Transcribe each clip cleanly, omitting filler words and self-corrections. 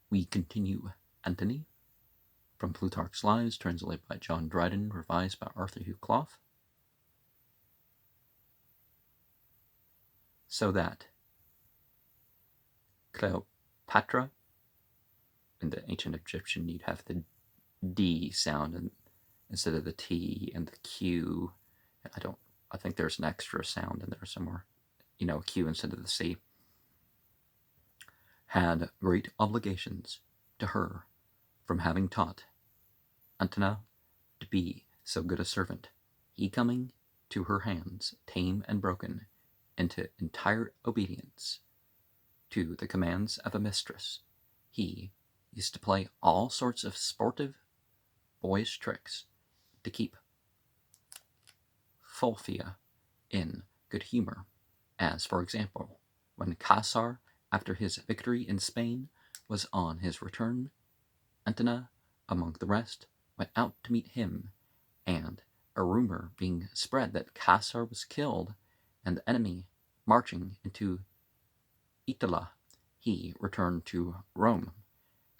We continue Antony from Plutarch's Lives, translated by John Dryden, revised by Arthur Hugh Clough. So that Cleopatra, in the ancient Egyptian, you'd have the D sound instead of the T and the Q. I think there's an extra sound in there somewhere. Q instead of the C. Had great obligations to her from having taught Antony to be so good a servant, he coming to her hands tame and broken into entire obedience to the commands of a mistress. He used to play all sorts of sportive, boyish tricks to keep Fulfia in good humor, as, for example, when Caesar, after his victory in Spain, was on his return, Antony, among the rest, went out to meet him, and a rumor being spread that Caesar was killed and the enemy marching into Italy, he returned to Rome,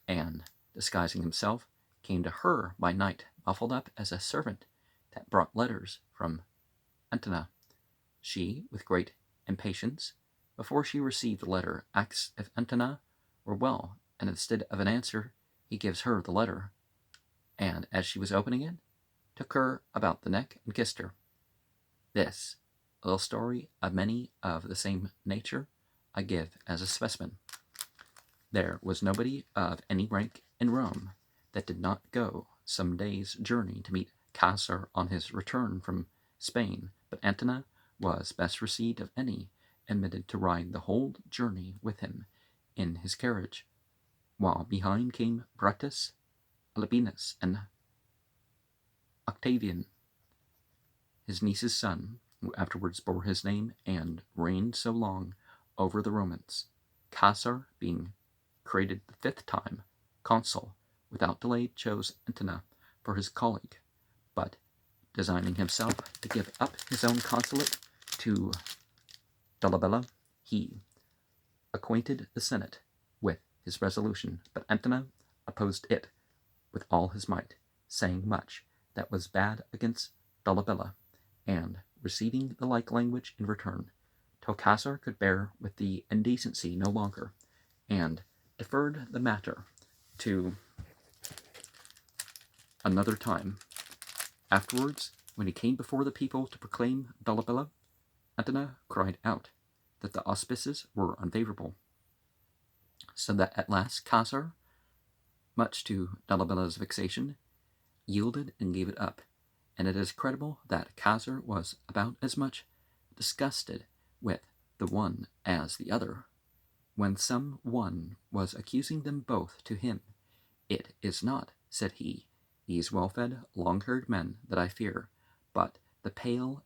and, disguising himself, came to her by night, muffled up as a servant that brought letters from Antony. She, with great impatience, before she received the letter, asks if Antony were well, and instead of an answer, he gives her the letter, and as she was opening it, took her about the neck and kissed her. This little story of many of the same nature I give as a specimen. There was nobody of any rank in Rome that did not go some day's journey to meet Caesar on his return from Spain, but Antony was best received of any, admitted to ride the whole journey with him in his carriage, while behind came Brutus, Albinus, and Octavian, his niece's son, who afterwards bore his name and reigned so long over the Romans, Caesar being created the 5th time consul, without delay chose Antony for his colleague, but designing himself to give up his own consulate to Dolabella, he acquainted the Senate with his resolution, but Antony opposed it with all his might, saying much that was bad against Dolabella, and receiving the like language in return, till Caesar could bear with the indecency no longer, and deferred the matter to another time. Afterwards, when he came before the people to proclaim Dolabella, Antony cried out that the auspices were unfavorable, so that at last Caesar, much to Dolabella's vexation, yielded and gave it up, and it is credible that Caesar was about as much disgusted with the one as the other. When some one was accusing them both to him, "It is not," said he, "these well-fed, long-haired men that I fear, but the pale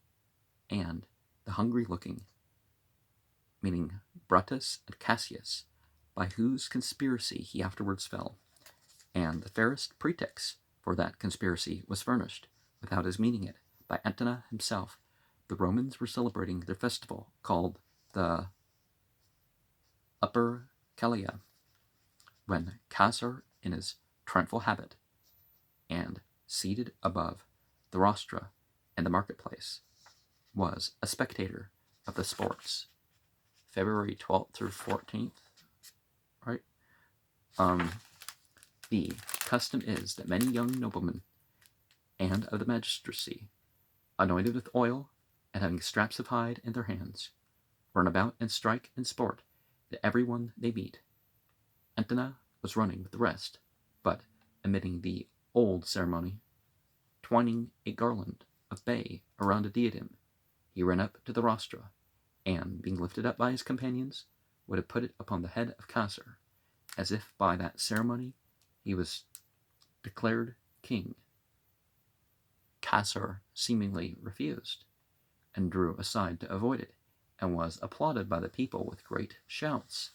and the hungry-looking," meaning Brutus and Cassius, by whose conspiracy he afterwards fell. And the fairest pretext for that conspiracy was furnished, without his meaning it, by Antony himself. The Romans were celebrating their festival, called the Upper Calia, when Caesar, in his triumphal habit, and seated above the rostra in the marketplace, was a spectator of the sports. February 12th through 14th, right? The custom is that many young noblemen and of the magistracy, anointed with oil and having straps of hide in their hands, run about and strike and sport at every one they meet. Antony was running with the rest, but omitting the old ceremony, twining a garland of bay around a diadem, he ran up to the rostra, and, being lifted up by his companions, would have put it upon the head of Caesar, as if by that ceremony he was declared king. Caesar seemingly refused, and drew aside to avoid it, and was applauded by the people with great shouts.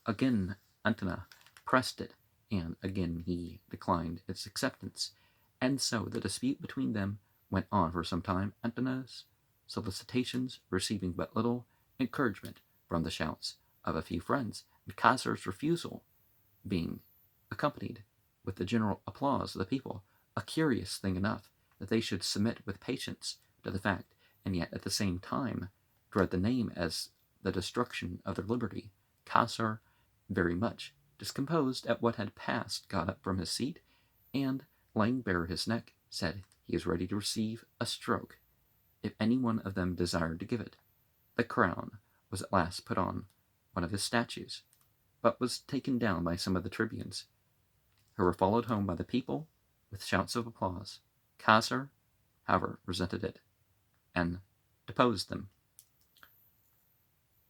Again Antony pressed it, and again he declined its acceptance, and so the dispute between them went on for some time, Antony's solicitations receiving but little encouragement from the shouts of a few friends, and Caesar's refusal being accompanied with the general applause of the people, a curious thing enough that they should submit with patience to the fact, and yet at the same time dread the name as the destruction of their liberty. Caesar, very much discomposed at what had passed, got up from his seat, and, laying bare his neck, said he was ready to receive a stroke, if any one of them desired to give it. The crown was at last put on one of his statues, but was taken down by some of the tribunes, who were followed home by the people with shouts of applause. Caesar, however, resented it, and deposed them.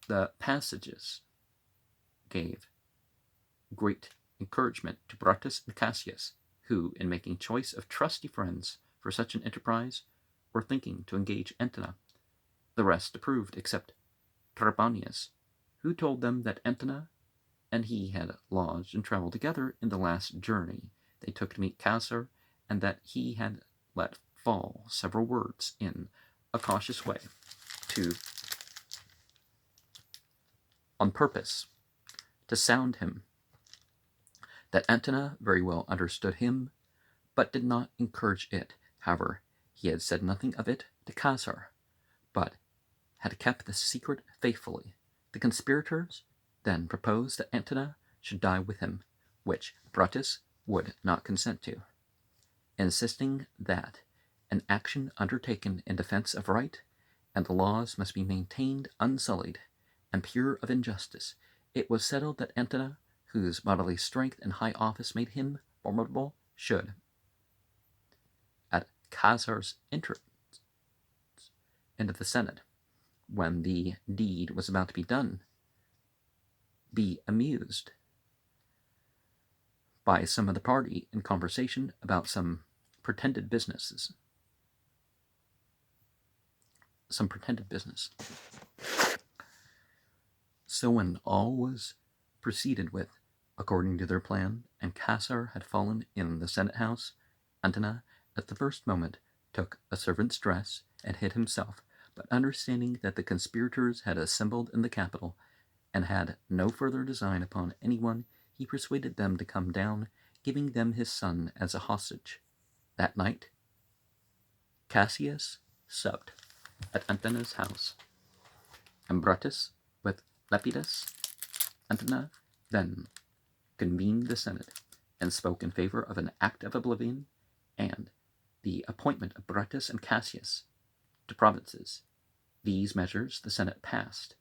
The passages gave great encouragement to Brutus and Cassius, who, in making choice of trusty friends for such an enterprise, were thinking to engage Antony. The rest approved, except Trebonius, who told them that Antony and he had lodged and travelled together in the last journey they took to meet Caesar, and that he had let fall several words in a cautious way on purpose to sound him, that Antony very well understood him, but did not encourage it. However, he had said nothing of it to Caesar, but had kept the secret faithfully. The conspirators then proposed that Antony should die with him, which Brutus would not consent to, insisting that an action undertaken in defense of right and the laws must be maintained unsullied and pure of injustice. It was settled that Antony, whose bodily strength and high office made him formidable, should, at Caesar's entrance into the Senate, when the deed was about to be done, be amused by some of the party in conversation about some pretended business. So when all was proceeded with according to their plan, and Caesar had fallen in the Senate house, Antony at the first moment took a servant's dress and hid himself, but understanding that the conspirators had assembled in the Capitol, and had no further design upon anyone, he persuaded them to come down, giving them his son as a hostage. That night Cassius supped at Antony's house, and Brutus with Lepidus. Antony then convened the Senate, and spoke in favor of an act of oblivion, and the appointment of Brutus and Cassius to provinces. These measures the Senate passed,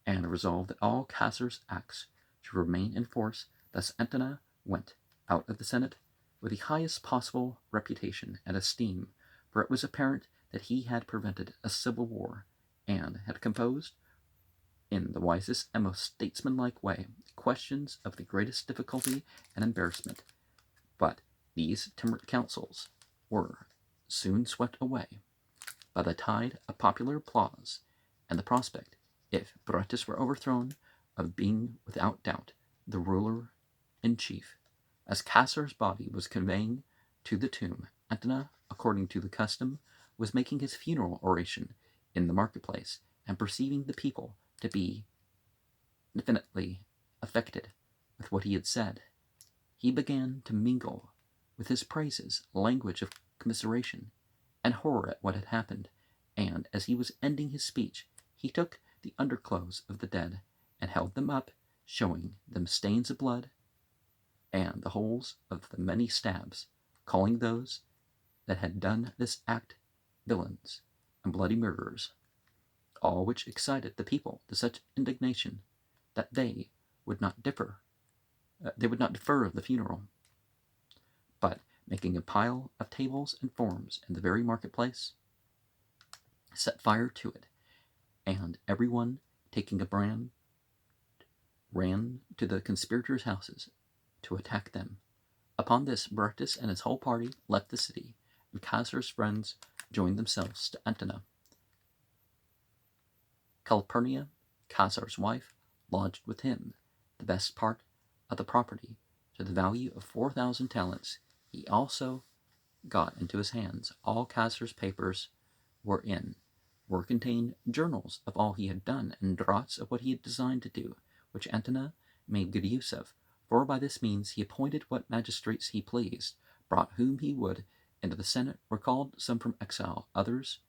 and resolved that all Caesar's acts should remain in force. Thus Antony went out of the Senate with the highest possible reputation and esteem, for it was apparent that he had prevented a civil war, and had composed, in the wisest and most statesmanlike way, questions of the greatest difficulty and embarrassment. But these timid counsels were soon swept away by the tide of popular applause, and the prospect, if Brutus were overthrown, of being without doubt the ruler in chief. As Caesar's body was conveying to the tomb, Antony, according to the custom, was making his funeral oration in the marketplace, and perceiving the people to be infinitely affected with what he had said, he began to mingle with his praises language of commiseration and horror at what had happened, and as he was ending his speech, he took the underclothes of the dead and held them up, showing them stains of blood and the holes of the many stabs, calling those that had done this act villains and bloody murderers, all which excited the people to such indignation that they would not defer the funeral, but making a pile of tables and forms in the very marketplace, set fire to it, and every one, taking a brand, ran to the conspirators' houses to attack them. Upon this, Brutus and his whole party left the city, and Caesar's friends joined themselves to Antony. Calpurnia, Caesar's wife, lodged with him. The best part of the property, to the value of 4,000 talents, he also got into his hands. All Caesar's papers were contained journals of all he had done, and draughts of what he had designed to do, which Antony made good use of, For by this means he appointed what magistrates he pleased, brought whom he would into the Senate, recalled some from exile, others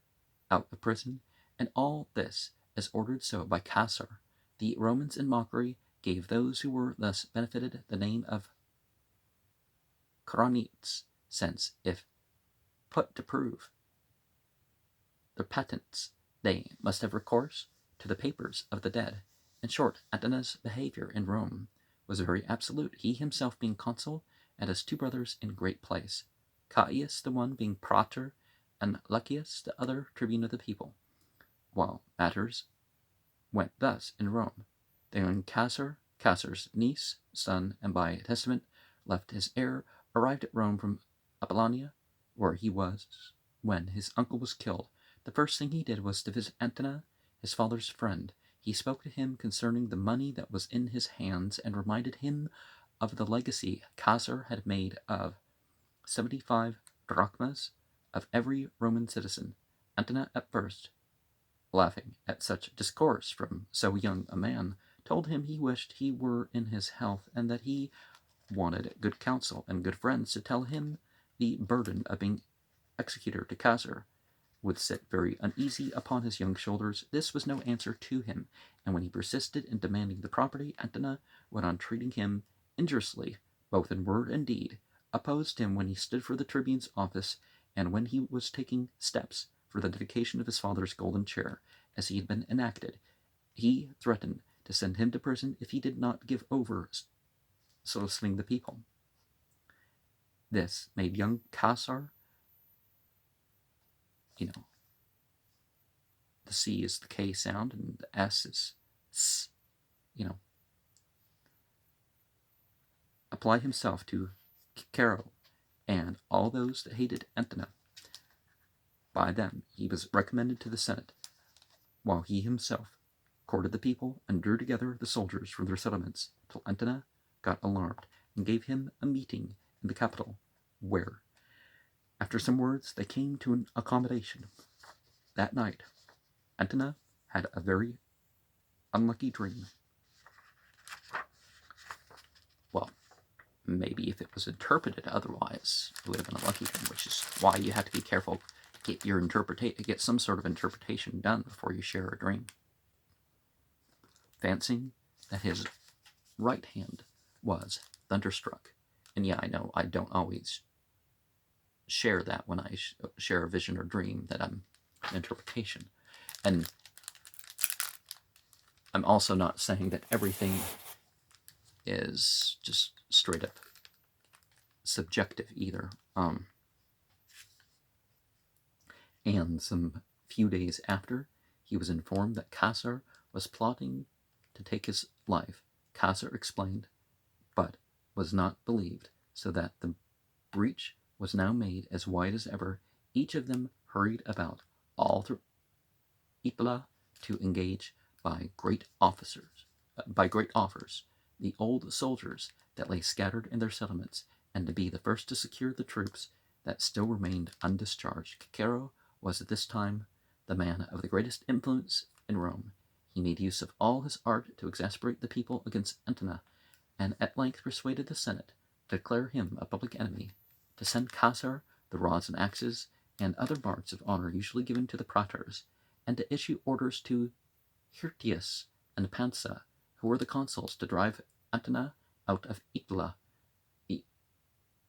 out of prison, and all this as ordered so by Caesar. The Romans in mockery gave those who were thus benefited the name of Coronites, since, if put to prove their patents, they must have recourse to the papers of the dead. In short, Antony's behavior in Rome was very absolute, he himself being consul, and his two brothers in great place, Caius the one being praetor, and Lucius the other tribune of the people. While matters went thus in Rome, the young Caesar's niece, son, and by testament left his heir, arrived at Rome from Apollonia, where he was when his uncle was killed. The first thing he did was to visit Antony, his father's friend. He spoke to him concerning the money that was in his hands, and reminded him of the legacy Caesar had made of 75 drachmas of every Roman citizen. Antony, at first, laughing at such discourse from so young a man, told him he wished he were in his health, and that he wanted good counsel and good friends to tell him the burden of being executor to Caesar would sit very uneasy upon his young shoulders. This was no answer to him, and when he persisted in demanding the property, Antony went on treating him injuriously, both in word and deed, opposed him when he stood for the tribune's office, and when he was taking steps for the dedication of his father's golden chair, as he had been enacted, he threatened to send him to prison if he did not give over soliciting the people. This made young Caesar, the C is the K sound, and the S is S, apply himself to Cicero and all those that hated Antony. By them he was recommended to the Senate, while he himself courted the people and drew together the soldiers from their settlements, till Antony got alarmed and gave him a meeting in the Capitol, where, after some words, they came to an accommodation. That night, Antony had a very unlucky dream. Well, maybe if it was interpreted otherwise, it would have been a lucky dream, which is why you have to be careful to get some sort of interpretation done before you share a dream. Fancying that his right hand was thunderstruck, and yeah, I know I don't always share that when I share a vision or dream that I'm an interpretation, and I'm also not saying that everything is just straight up subjective either. And some few days after, he was informed that Caesar was plotting to take his life. Caesar explained, but was not believed, so that the breach was now made as wide as ever. Each of them hurried about all through Epila to engage by great offers, the old soldiers that lay scattered in their settlements, and to be the first to secure the troops that still remained undischarged. Cicero was at this time the man of the greatest influence in Rome. He made use of all his art to exasperate the people against Antony, and at length persuaded the Senate to declare him a public enemy, to send Caesar the rods and axes and other marks of honor usually given to the praetors, and to issue orders to Hirtius and Pansa, who were the consuls, to drive Antony out of Epila. The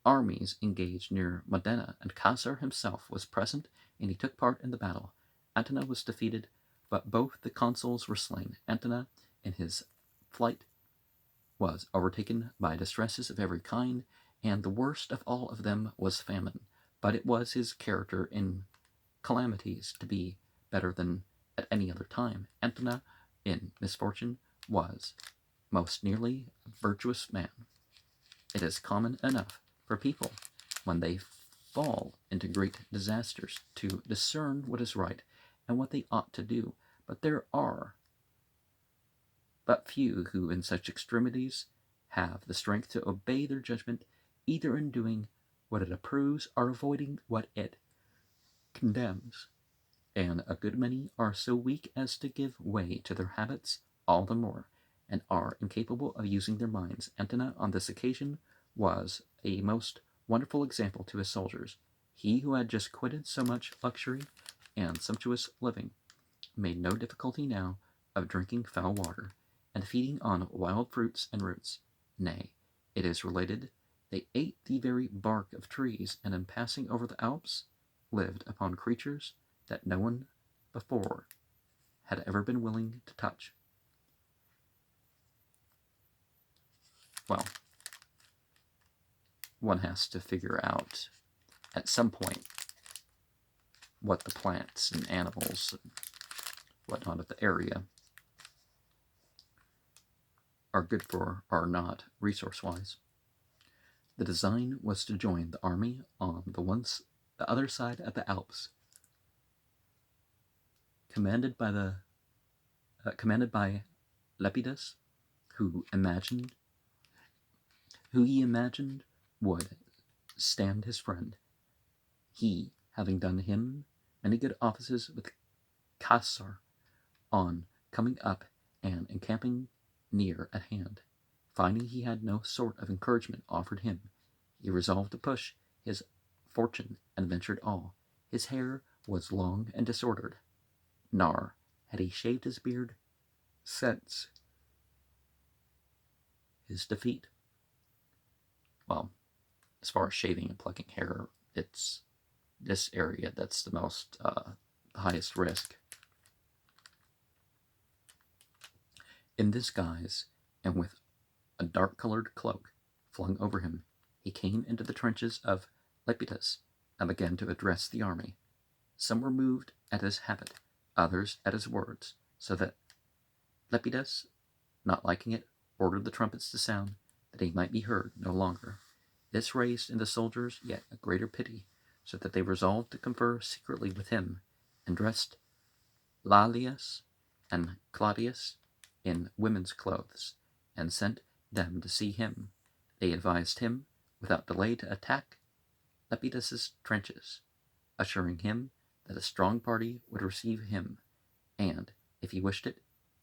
armies engaged near Modena, and Caesar himself was present, and he took part in the battle. Antony was defeated, but both the consuls were slain. Antony, in his flight, was overtaken by distresses of every kind, and the worst of all of them was famine. But it was his character in calamities to be better than at any other time. Antony, in misfortune, was most nearly a virtuous man. It is common enough for people, when they fall into great disasters, to discern what is right and what they ought to do, but there are but few who in such extremities have the strength to obey their judgment, either in doing what it approves or avoiding what it condemns, and a good many are so weak as to give way to their habits all the more, and are incapable of using their minds. Antony on this occasion was a most wonderful example to his soldiers. He who had just quitted so much luxury and sumptuous living made no difficulty now of drinking foul water, and feeding on wild fruits and roots. Nay, it is related, they ate the very bark of trees, and in passing over the Alps lived upon creatures that no one before had ever been willing to touch. Well, one has to figure out at some point what the plants and animals and whatnot of the area are good for or not resource-wise. The design was to join the army on the other side of the Alps, commanded by Lepidus, who he imagined would stand his friend, he having done him many good offices with Caesar on coming up and encamping near at hand. Finding he had no sort of encouragement offered him, he resolved to push his fortune and ventured all. His hair was long and disordered, nor had he shaved his beard since his defeat. Well, as far as shaving and plucking hair, it's this area that's the most the highest risk. In this guise, and with a dark-colored cloak flung over him, he came into the trenches of Lepidus and began to address the army. Some were moved at his habit, others at his words, so that Lepidus, not liking it, ordered the trumpets to sound, that he might be heard no longer. This raised in the soldiers yet a greater pity, so that they resolved to confer secretly with him, and dressed Lalius and Claudius in women's clothes, and sent them to see him. They advised him, without delay, to attack Lepidus's trenches, assuring him that a strong party would receive him, and, if he wished it,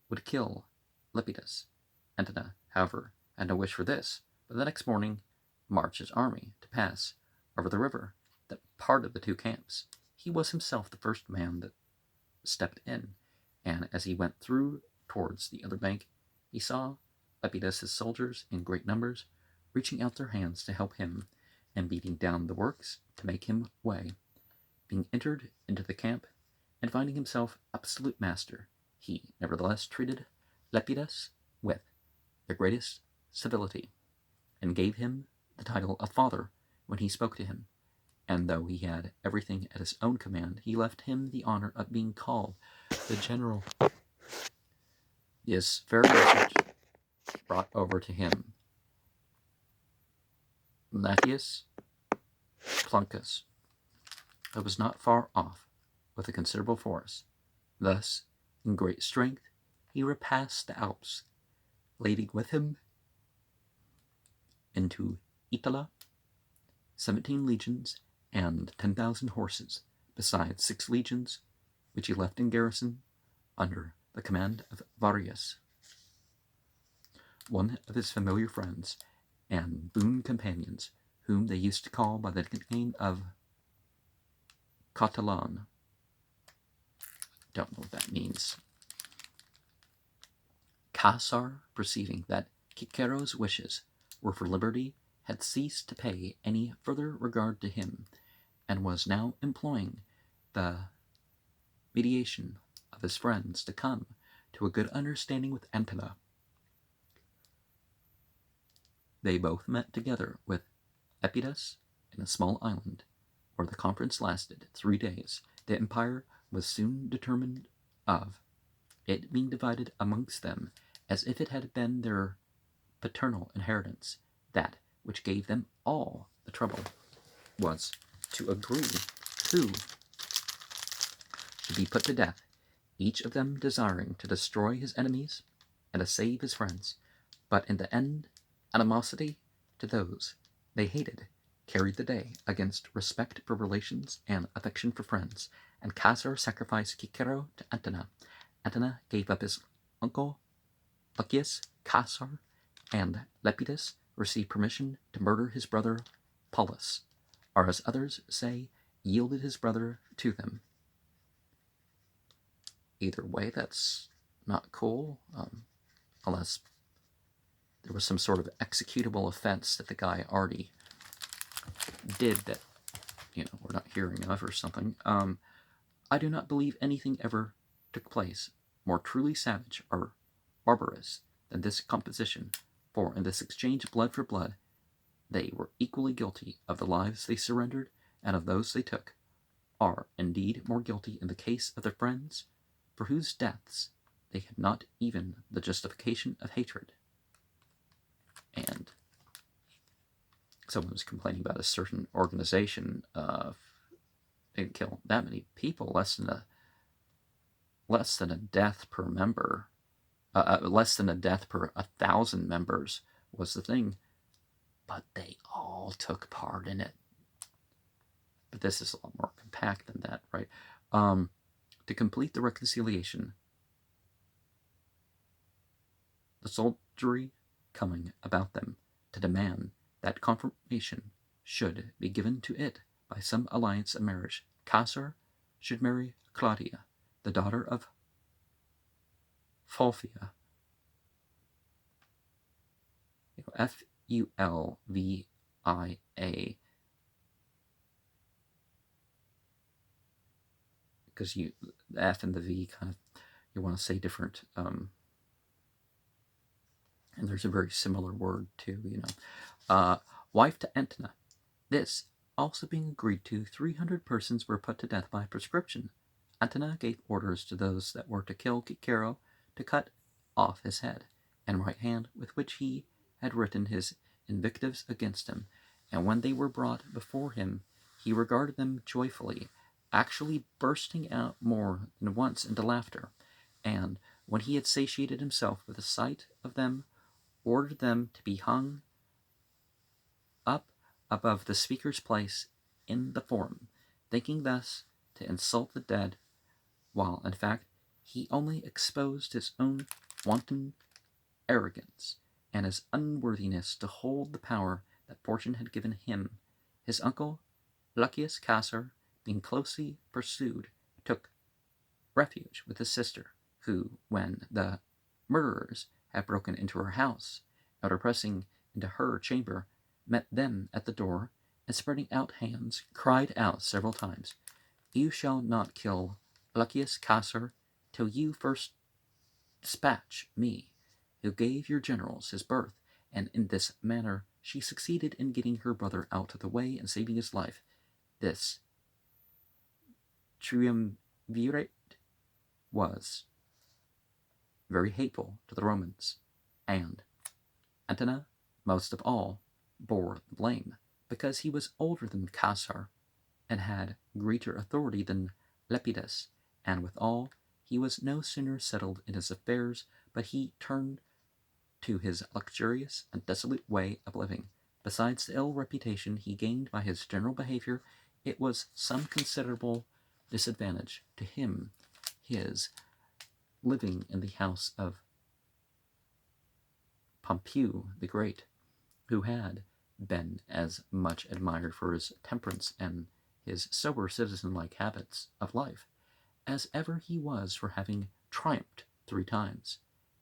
would kill Lepidus. Antony, however, had no wish for this, but the next morning marched his army to pass over the river that parted the two camps. He was himself the first man that stepped in, and as he went through towards the other bank, he saw Lepidus's soldiers in great numbers, reaching out their hands to help him, and beating down the works to make him way. Being entered into the camp, and finding himself absolute master, he nevertheless treated Lepidus with the greatest civility, and gave him the title of father when he spoke to him. And though he had everything at his own command, he left him the honor of being called the general. This very message brought over to him Latius Plancus, who was not far off, with a considerable force. Thus, in great strength, he repassed the Alps, leading with him into Italy 17 legions and 10,000 horses, besides 6 legions, which he left in garrison under the command of Varius, one of his familiar friends and boon companions, whom they used to call by the nickname of Catalan. Don't know what that means. Caesar, perceiving that Cicero's wishes were for liberty, had ceased to pay any further regard to him, and was now employing the mediation of his friends to come to a good understanding with Antony. They both met together with Lepidus in a small island, where the conference lasted 3 days. The empire was soon determined of, it being divided amongst them as if it had been their paternal inheritance. That which gave them all the trouble was to agree who should be put to death, each of them desiring to destroy his enemies and to save his friends. But in the end, animosity to those they hated carried the day against respect for relations and affection for friends, and Caesar sacrificed Cicero to Antony. Antony gave up his uncle Lucius Caesar and Lepidus received permission to murder his brother Paulus, or as others say, yielded his brother to them. Either way, that's not cool, unless there was some sort of executable offense that the guy already did that, we're not hearing of or something. I do not believe anything ever took place more truly savage or barbarous than this composition, for in this exchange of blood for blood, they were equally guilty of the lives they surrendered and of those they took, are indeed more guilty in the case of their friends, for whose deaths they had not even the justification of hatred. And someone was complaining about a certain organization they didn't kill that many people, less than a death per member, less than a death per 1,000 members was the thing, but they all took part in it. But this is a lot more compact than that, right? To complete the reconciliation, the soldiery coming about them to demand that confirmation should be given to it by some alliance of marriage, Caesar should marry Claudia, the daughter of Fulvia, Fulvia, because the F and the V kind of, you want to say different, and there's a very similar word too, wife to Antony. This also being agreed to, 300 persons were put to death by prescription. Antony gave orders to those that were to kill Cicero to cut off his head and right hand, with which he had written his invectives against him, and when they were brought before him, he regarded them joyfully, actually bursting out more than once into laughter, and when he had satiated himself with the sight of them, ordered them to be hung up above the speaker's place in the forum, thinking thus to insult the dead, while in fact he only exposed his own wanton arrogance and his unworthiness to hold the power that fortune had given him. His uncle, Lucius Caesar, being closely pursued, took refuge with his sister, who, when the murderers had broken into her house, after pressing into her chamber, met them at the door, and spreading out hands, cried out several times, "You shall not kill Lucius Caesar till you first dispatch me, who gave your generals his birth," and in this manner she succeeded in getting her brother out of the way and saving his life. This triumvirate was very hateful to the Romans, and Antony, most of all, bore the blame, because he was older than Caesar, and had greater authority than Lepidus, and withal he was no sooner settled in his affairs, but he turned to his luxurious and dissolute way of living. Besides the ill reputation he gained by his general behavior, it was some considerable disadvantage to him his living in the house of Pompey the Great, who had been as much admired for his temperance and his sober citizen-like habits of life as ever he was for having triumphed 3 times.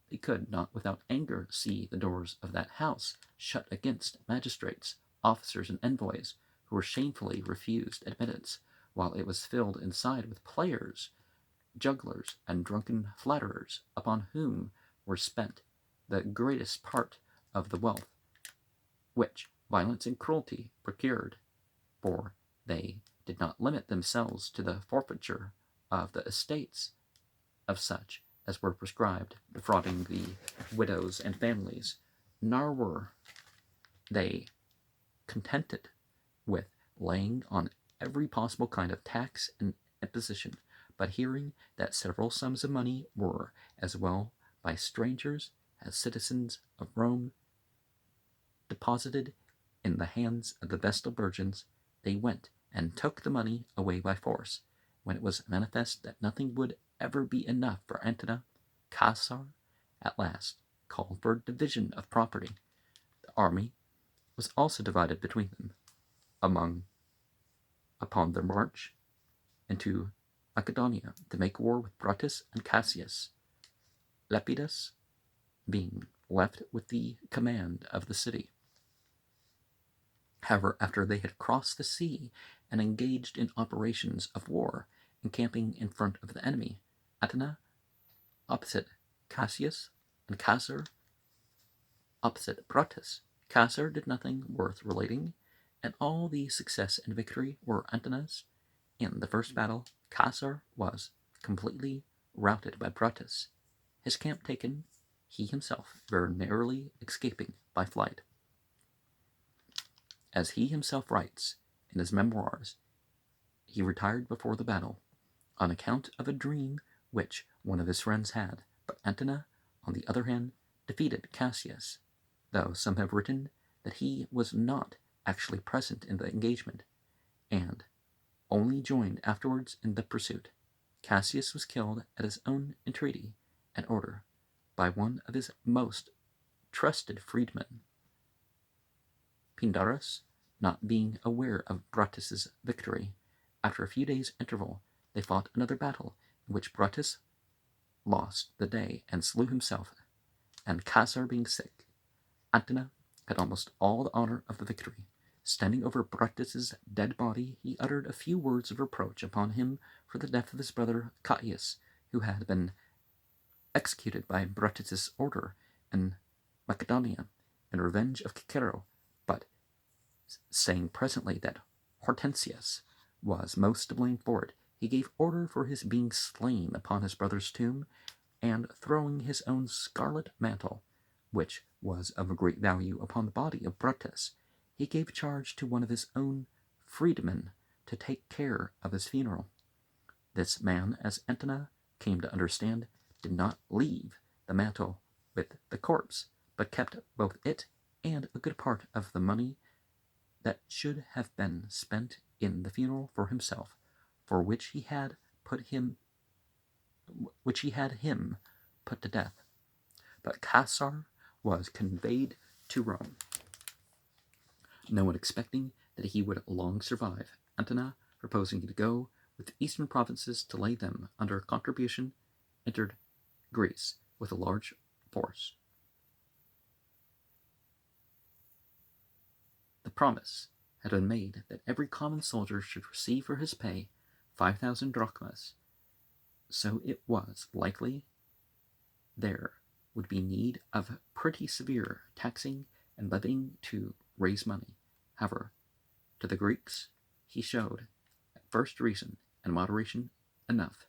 They could not without anger see the doors of that house shut against magistrates, officers, and envoys, who were shamefully refused admittance, while it was filled inside with players, jugglers, and drunken flatterers, upon whom were spent the greatest part of the wealth which violence and cruelty procured, for they did not limit themselves to the forfeiture of the estates of such as were prescribed, defrauding the widows and families, nor were they contented with laying on every possible kind of tax and imposition, but hearing that several sums of money were, as well by strangers as citizens of Rome, deposited in the hands of the Vestal virgins, they went and took the money away by force. When it was manifest that nothing would ever be enough for Antony, Caesar at last called for division of property. The army was also divided between them upon their march into Macedonia to make war with Brutus and Cassius, Lepidus being left with the command of the city. However, after they had crossed the sea and engaged in operations of war, encamping in front of the enemy, Antony opposite Cassius, and Caesar opposite Brutus. Caesar did nothing worth relating, and all the success and victory were Antony's. In the first battle, Caesar was completely routed by Brutus, his camp taken, he himself very narrowly escaping by flight. As he himself writes in his memoirs, he retired before the battle on account of a dream which one of his friends had, but Antony, on the other hand, defeated Cassius, though some have written that he was not actually present in the engagement, and only joined afterwards in the pursuit. Cassius was killed at his own entreaty and order by one of his most trusted freedmen. Pindarus, not being aware of Brutus's victory, after a few days' interval, they fought another battle, in which Brutus lost the day and slew himself, and Caesar being sick, Antony had almost all the honor of the victory. Standing over Brutus's dead body, he uttered a few words of reproach upon him for the death of his brother Caius, who had been executed by Brutus's order in Macedonia in revenge of Cicero, but saying presently that Hortensius was most to blame for it, he gave order for his being slain upon his brother's tomb, and throwing his own scarlet mantle, which was of great value, upon the body of Brutus, he gave charge to one of his own freedmen to take care of his funeral. This man, as Antony came to understand, did not leave the mantle with the corpse, but kept both it and a good part of the money that should have been spent in the funeral for himself, for which he had him put to death. But Caesar was conveyed to Rome, no one expecting that he would long survive. Antony, proposing to go with the eastern provinces to lay them under contribution, entered Greece with a large force. The promise had been made that every common soldier should receive for his pay 5,000 drachmas, so it was likely there would be need of pretty severe taxing and levying to raise money. However, to the Greeks he showed at first reason and moderation enough.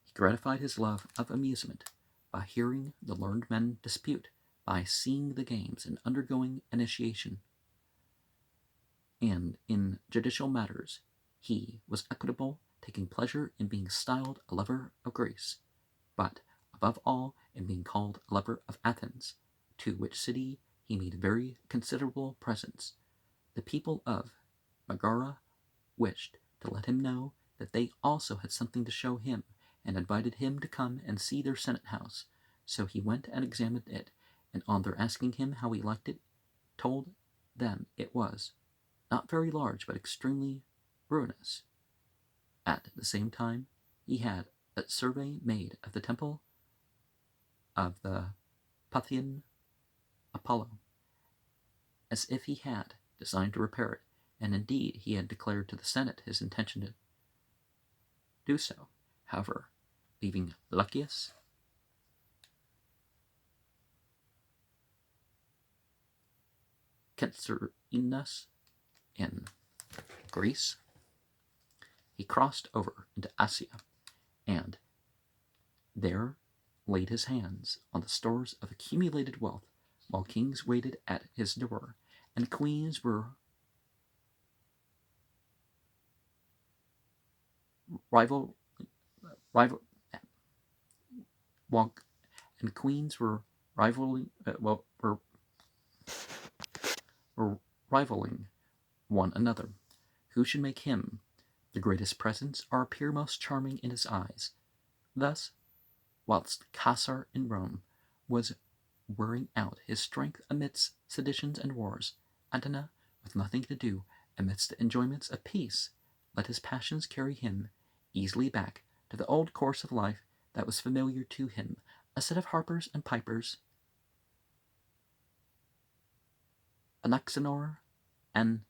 He gratified his love of amusement by hearing the learned men dispute, by seeing the games and undergoing initiation. And in judicial matters he was equitable, taking pleasure in being styled a lover of Greece, but above all in being called a lover of Athens, to which city he made very considerable presents. The people of Megara wished to let him know that they also had something to show him, and invited him to come and see their senate house. So he went and examined it, and on their asking him how he liked it, told them it was not very large, but extremely ruinous. At the same time, he had a survey made of the temple of the Pythian Apollo, as if he had designed to repair it, and indeed he had declared to the Senate his intention to do so. However, leaving Lucius Censorinus in Greece, he crossed over into Asia, and there laid his hands on the stores of accumulated wealth, while kings waited at his door, and queens were rivaling one another. Who should make him the greatest presents or appear most charming in his eyes? Thus, whilst Caesar in Rome was wearing out his strength amidst seditions and wars, Antony, with nothing to do amidst the enjoyments of peace, let his passions carry him easily back to the old course of life that was familiar to him, a set of harpers and pipers, Anaxenor and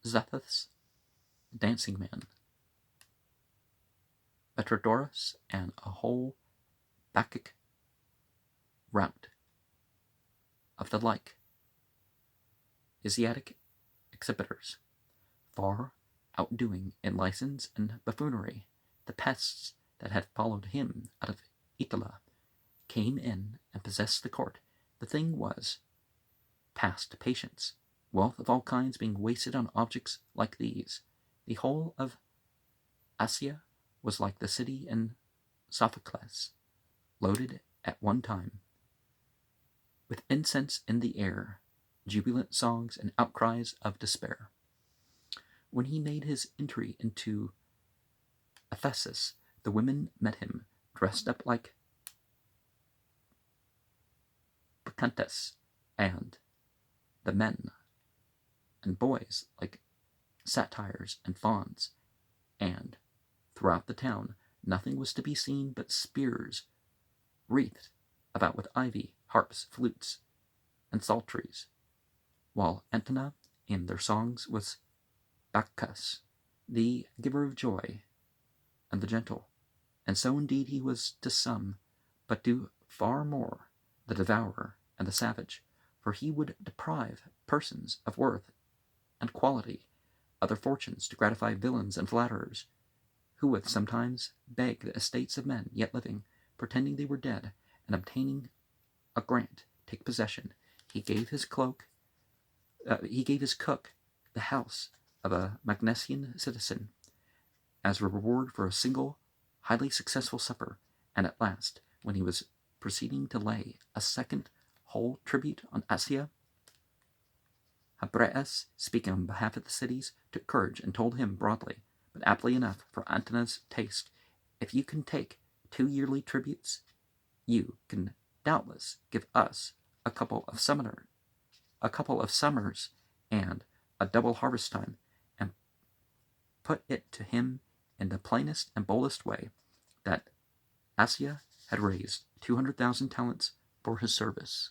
Zethus, dancing man, Petrodorus, and a whole Bacchic rout of the like Asiatic exhibitors, far outdoing in license and buffoonery the pests that had followed him out of Italy, came in and possessed the court. The thing was past patience, wealth of all kinds being wasted on objects like these. The whole of Asia was like the city in Sophocles, loaded at one time with incense in the air, jubilant songs and outcries of despair. When he made his entry into Ephesus, the women met him, dressed up like Bacchantes, and the men and boys like satyrs and fauns, and throughout the town nothing was to be seen but spears wreathed about with ivy, harps, flutes, and psalteries, while Antony in their songs was Bacchus, the giver of joy and the gentle, and so indeed he was to some, but to far more the devourer and the savage, for he would deprive persons of worth and quality, other fortunes to gratify villains and flatterers, who would sometimes beg the estates of men yet living, pretending they were dead, and obtaining a grant, take possession. He gave his cook the house of a Magnesian citizen as a reward for a single highly successful supper, and at last, when he was proceeding to lay a second whole tribute on Asia, Habreus, speaking on behalf of the cities, took courage and told him broadly, but aptly enough for Antony's taste, if you can take 2 yearly tributes, you can doubtless give us a couple of summers and a double harvest time, and put it to him in the plainest and boldest way that Asia had raised 200,000 talents for his service.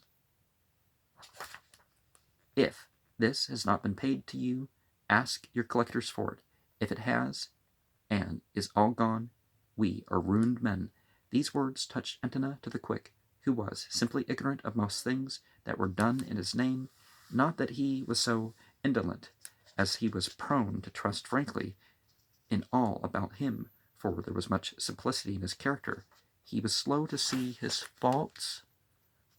If this has not been paid to you, ask your collectors for it. If it has, and is all gone, we are ruined men. These words touched Antony to the quick, who was simply ignorant of most things that were done in his name, not that he was so indolent as he was prone to trust frankly in all about him, for there was much simplicity in his character. He was slow to see his faults,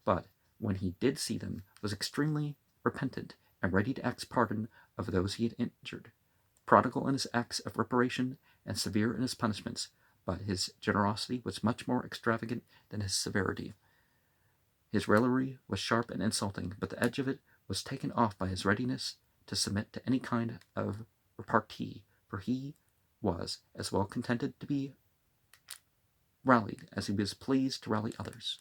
but when he did see them, was extremely repentant and ready to ask pardon of those he had injured, prodigal in his acts of reparation and severe in his punishments, but his generosity was much more extravagant than his severity. His raillery was sharp and insulting, but the edge of it was taken off by his readiness to submit to any kind of repartee, for he was as well contented to be rallied as he was pleased to rally others.